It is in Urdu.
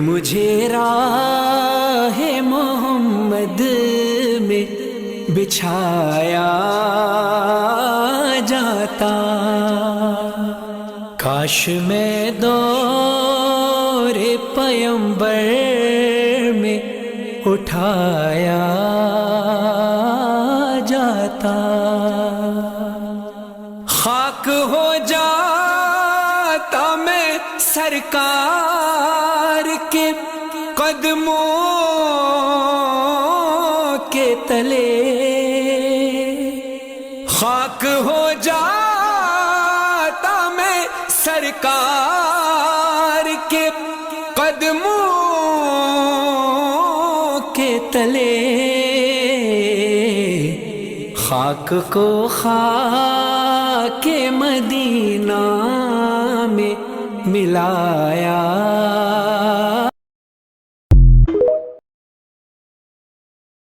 مجھے راہ محمد میں بچھایا جاتا، کاش میں دور پیمبر میں اٹھایا جاتا، خاک ہو جاتا میں سرکار کے قدموں کے تلے، خاک ہو جاتا میں سرکار کے قدموں کے تلے، خاک کو خاک مدینہ میں ملایا